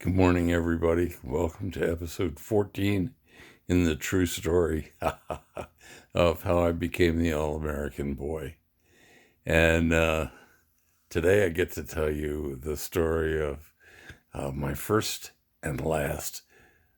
Good morning, everybody. Welcome to episode 14 in the true story of how I became the All American Boy. And today I get to tell you the story of my first and last,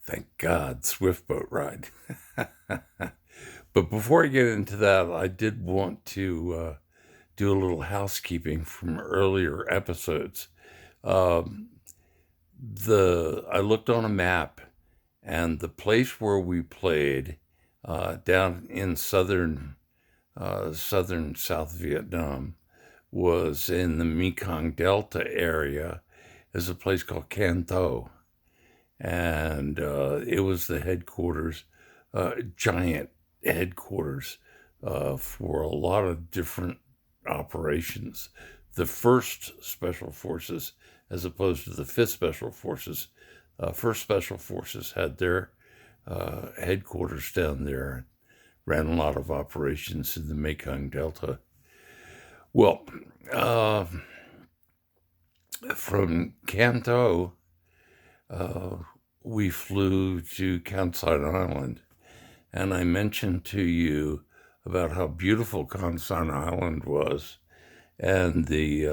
thank God, swift boat ride. But before I get into that, I did want to do a little housekeeping from earlier episodes. Um, I looked on a map, and the place where we played down in southern South Vietnam was in the Mekong Delta area. Is a place called Can Tho, and it was the headquarters, giant headquarters for a lot of different operations. The first Special Forces, as opposed to the Fifth Special Forces, First Special Forces had their headquarters down there, ran a lot of operations in the Mekong Delta. Well, uh, from Can Tho, uh, we flew to Council Island, and I mentioned to you about how beautiful Council Island was, and the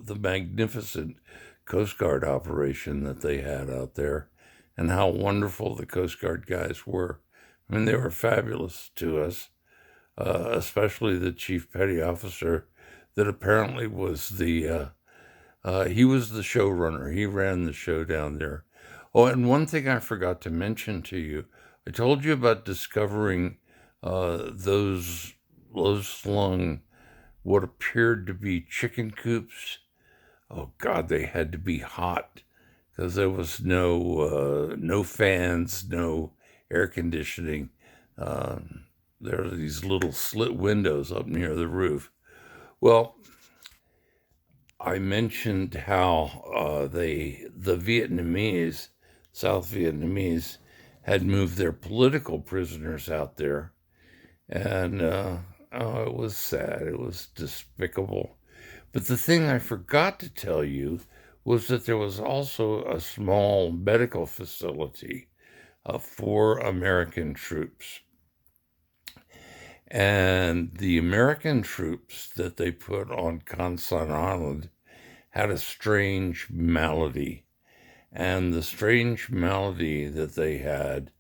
the magnificent Coast Guard operation that they had out there, and how wonderful the Coast Guard guys were. I mean, they were fabulous to us, especially the chief petty officer that apparently was he was the showrunner. He ran the show down there. Oh, and one thing I forgot to mention to you, I told you about discovering those low-slung, what appeared to be chicken coops. Oh God, they had to be hot because there was no fans, no air conditioning. Uh, there are these little slit windows up near the roof. Well, I mentioned how the Vietnamese, South Vietnamese, had moved their political prisoners out there, and oh, it was sad. It was despicable. But the thing I forgot to tell you was that there was also a small medical facility for American troops. And the American troops that they put on Con Son Island had a strange malady. And the strange malady that they had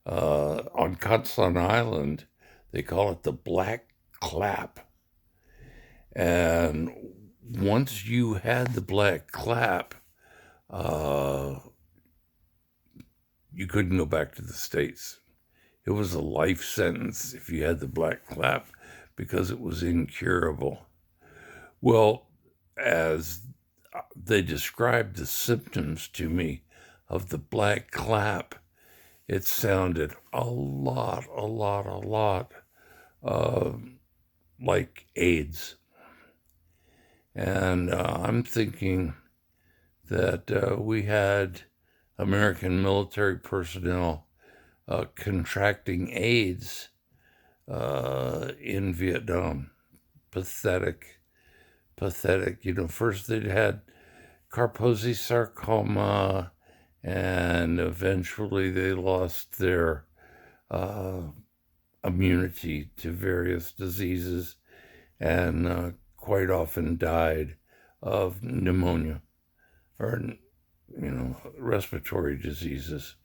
on Con Son Island, they call it the Black Clap. And once you had the Black Clap, uh, you couldn't go back to the States. It was a life sentence if you had the Black Clap because it was incurable. Well, as they described the symptoms to me of the Black Clap, it sounded a lot uh, like AIDS. And I'm thinking that we had American military personnel contracting AIDS in Vietnam. Pathetic, pathetic. You know, first they'd had Kaposi sarcoma, and eventually they lost their uh, immunity to various diseases, and quite often died of pneumonia or, respiratory diseases.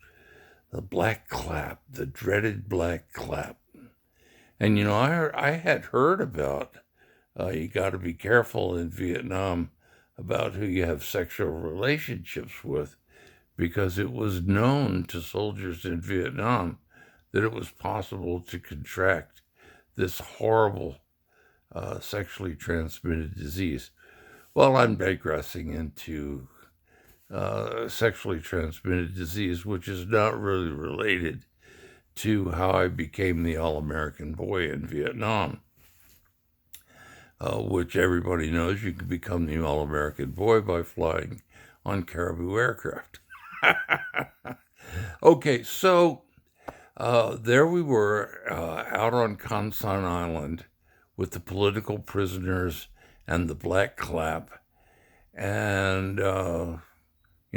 The Black Clap, the dreaded Black Clap. And, I had heard about you got to be careful in Vietnam about who you have sexual relationships with, because it was known to soldiers in Vietnam that it was possible to contract this horrible sexually transmitted disease. Well, I'm digressing into sexually transmitted disease, which is not really related to how I became the All American Boy in Vietnam, which everybody knows you can become the All American Boy by flying on Caribou aircraft. Okay, so there we were out on Con Son Island with the political prisoners and the Black Clap. And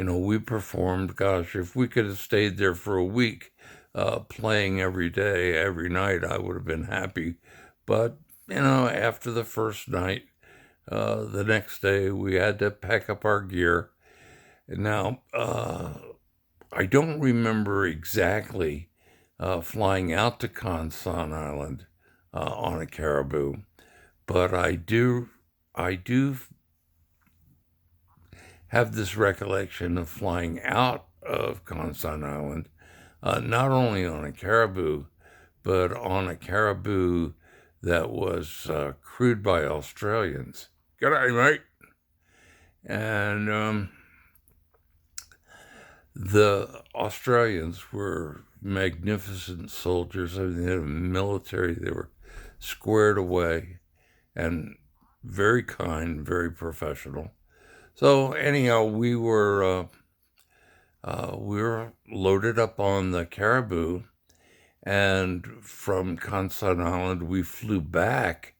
we performed. Gosh, if we could have stayed there for a week, playing every day, every night, I would have been happy. But, after the first night, the next day, we had to pack up our gear. Now, I don't remember exactly flying out to Kon San Island on a caribou, but I do have this recollection of flying out of Kon San Island, not only on a caribou, but on a caribou that was crewed by Australians. G'day, mate. And the Australians were magnificent soldiers. I mean, they had a military. They were squared away and very kind, very professional. So anyhow, we were loaded up on the caribou, and from Kon San Island we flew back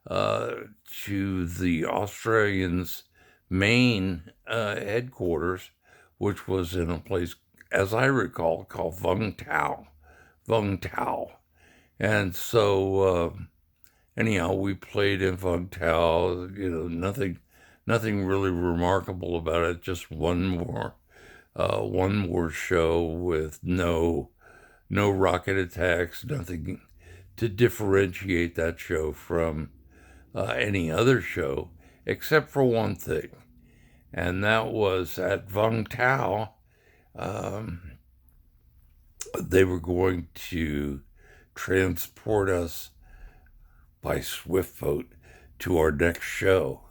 to the Australians' main headquarters, which was in a place, as I recall, called Vung Tau. Vung Tau. And so, anyhow, we played in Vung Tau. Nothing really remarkable about it. Just one more show with no rocket attacks. Nothing to differentiate that show from any other show, except for one thing, and that was at Vung Tau. They were going to transport us by swift boat to our next show.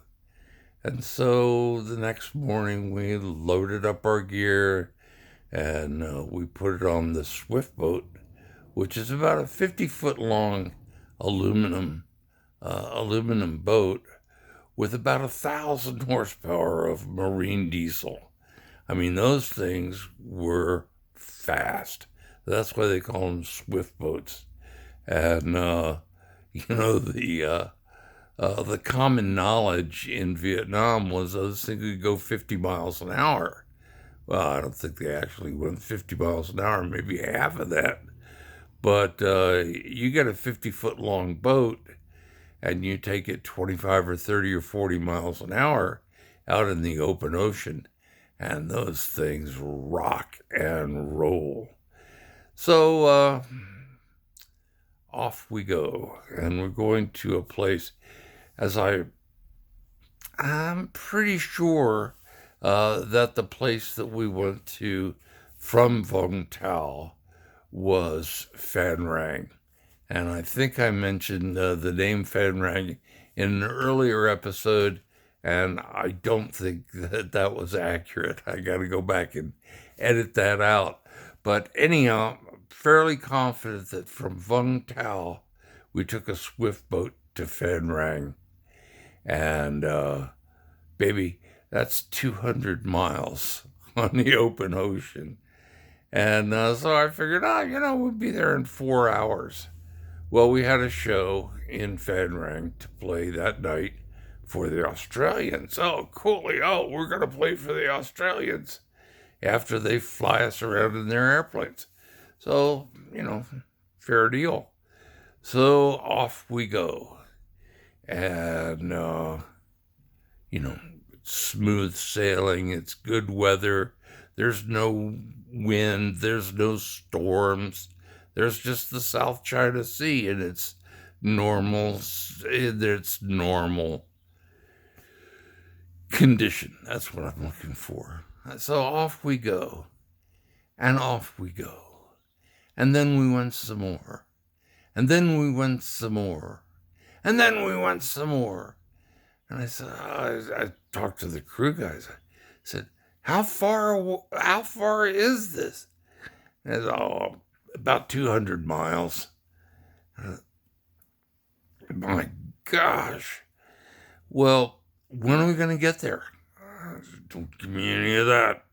And so the next morning we loaded up our gear and we put it on the swift boat, which is about a 50-foot long aluminum boat with about 1,000 horsepower of marine diesel. I mean, those things were fast. That's why they call them swift boats. And the common knowledge in Vietnam was those things could go 50 miles an hour. Well, I don't think they actually went 50 miles an hour, maybe half of that. But you get a 50-foot long boat and you take it 25 or 30 or 40 miles an hour out in the open ocean, and those things rock and roll. So off we go, and we're going to a place, I'm pretty sure that the place that we went to from Vung Tau was Phan Rang. And I think I mentioned the name Phan Rang in an earlier episode, and I don't think that was accurate. I got to go back and edit that out. But anyhow, I'm fairly confident that from Vung Tau, we took a swift boat to Phan Rang. And, baby, that's 200 miles on the open ocean. And so I figured, we'll be there in 4 hours. Well, we had a show in Phan Rang to play that night for the Australians. Oh, coolly. Oh, we're going to play for the Australians after they fly us around in their airplanes. So, fair deal. So off we go. And, smooth sailing. It's good weather. There's no wind. There's no storms. There's just the South China Sea, and it's normal condition. That's what I'm looking for. So off we go, and off we go. And then we went some more. And then we went some more. And then we went some more. And I said, I talked to the crew guys. I said, how far is this? And I said, about 200 miles. My gosh. Well, when are we going to get there? Said, don't give me any of that.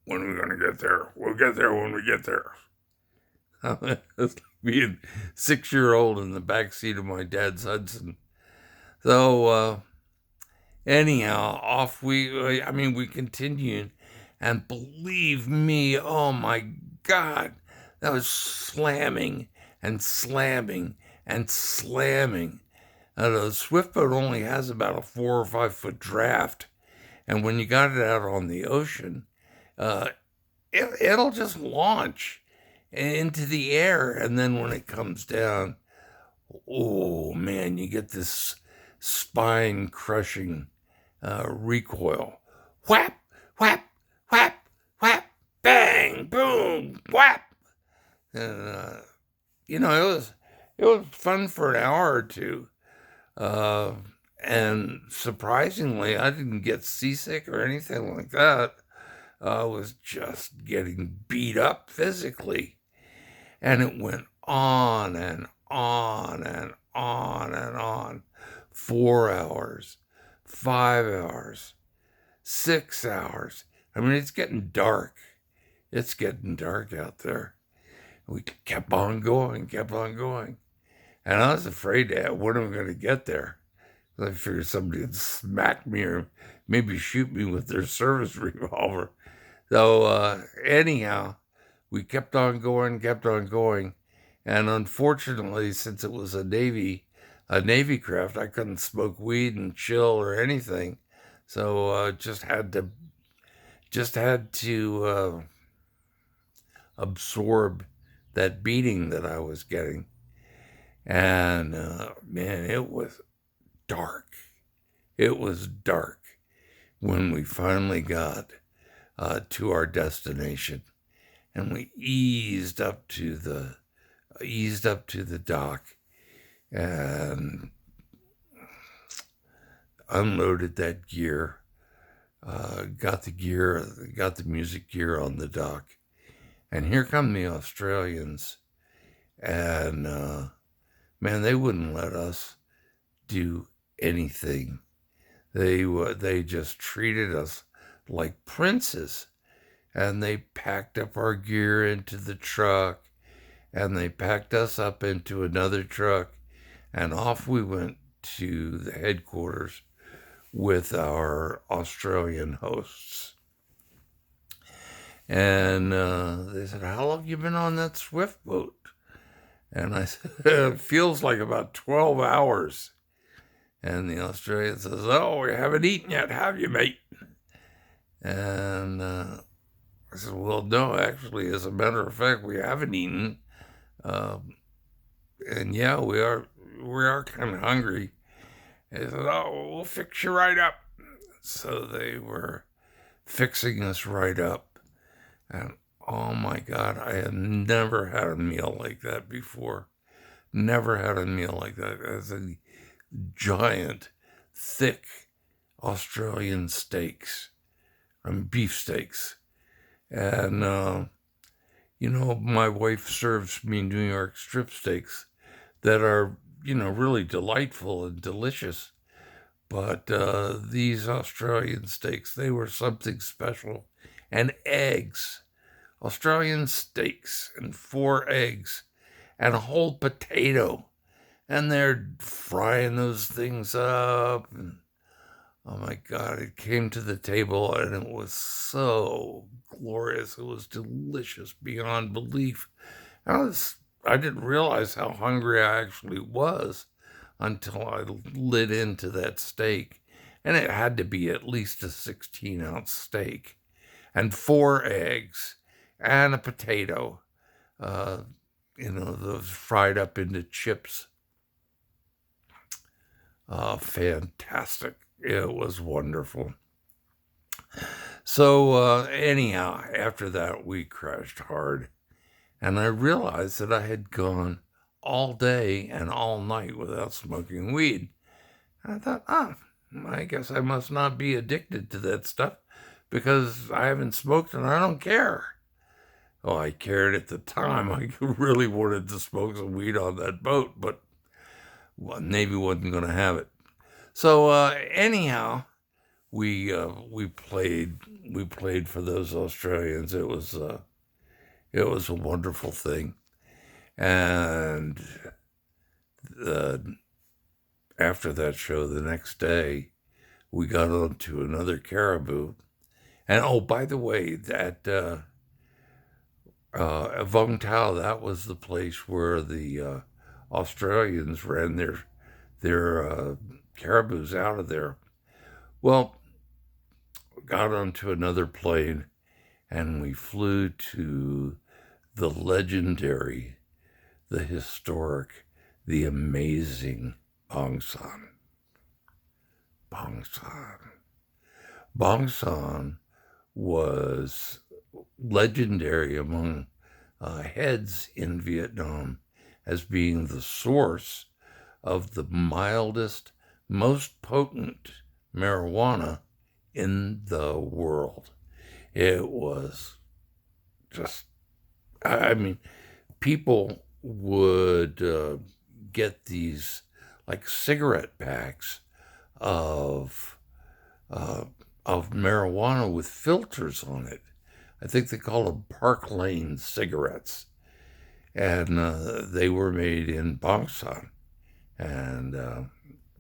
When are we going to get there? We'll get there when we get there. It's like being 6-year-old in the backseat of my dad's Hudson. So, anyhow, we continued. And believe me, oh my God, that was slamming and slamming and slamming. The swift boat only has about a 4 or 5 foot draft, and when you got it out on the ocean, uh, it'll just launch into the air, and then when it comes down, oh man, you get this spine crushing recoil. Whap, whap, whap, whap, bang, boom, whap. And, it was fun for an hour or two. Uh, and surprisingly, I didn't get seasick or anything like that. I was just getting beat up physically. And it went on and on and on and on. 4 hours, 5 hours, 6 hours. I mean, it's getting dark. It's getting dark out there. We kept on going, kept on going. And I was afraid that when am I going to get there? I figured somebody would smack me or maybe shoot me with their service revolver. So anyhow, we kept on going, kept on going. And unfortunately, since it was a Navy craft, I couldn't smoke weed and chill or anything. So just had to absorb that beating that I was getting. And man, it was dark. It was dark when we finally got to our destination, and we eased up to the dock and unloaded that gear. Got the music gear on the dock, and here come the Australians, and man, they wouldn't let us do anything. They just treated us like princes, and they packed up our gear into the truck, and they packed us up into another truck, and off we went to the headquarters with our Australian hosts. And they said, "How long have you been on that swift boat?" And I said, "It feels like about 12 hours. And the Australian says, "Oh, we haven't eaten yet, have you, mate?" And I said, "Well, no, actually, as a matter of fact, we haven't eaten. And yeah, we are kind of hungry." They said, "Oh, we'll fix you right up." So they were fixing us right up. And oh my God, I had never had a meal like that before. Never had a meal like that. As a giant, thick Australian steaks, beef steaks. And, my wife serves me New York strip steaks that are, really delightful and delicious. But these Australian steaks, they were something special. And eggs, Australian steaks, and 4 eggs, and a whole potato. And they're frying those things up. And oh my God, it came to the table and it was so glorious. It was delicious beyond belief. I didn't realize how hungry I actually was until I lit into that steak. And it had to be at least a 16-ounce steak, and 4 eggs, and a potato, those fried up into chips. Fantastic. It was wonderful. So, anyhow, after that, we crashed hard. And I realized that I had gone all day and all night without smoking weed. And I thought, I guess I must not be addicted to that stuff because I haven't smoked and I don't care. Well, I cared at the time. I really wanted to smoke some weed on that boat, but Navy wasn't going to have it. So anyhow, we played for those Australians. It was a wonderful thing, and after that show, the next day, we got onto another caribou, And oh, by the way, that Vung Tau, that was the place where the Australians ran their caribous out of there. Well, got onto another plane and we flew to the legendary, the historic, the amazing Bong. Bong was legendary among heads in Vietnam as being the source of the mildest, most potent marijuana in the world. It was just, I mean, people would get these like cigarette packs of marijuana with filters on it. I think they call them Park Lane cigarettes, and they were made in Bong, and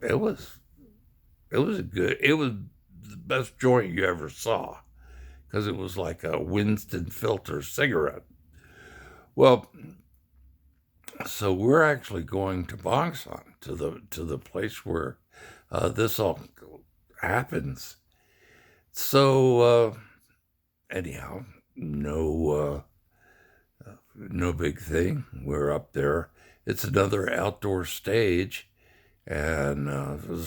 it was it was the best joint you ever saw because it was like a Winston filter cigarette. Well, so we're actually going to Bong to the place where this all happens. So anyhow, no big thing. We're up there. It's another outdoor stage, and it was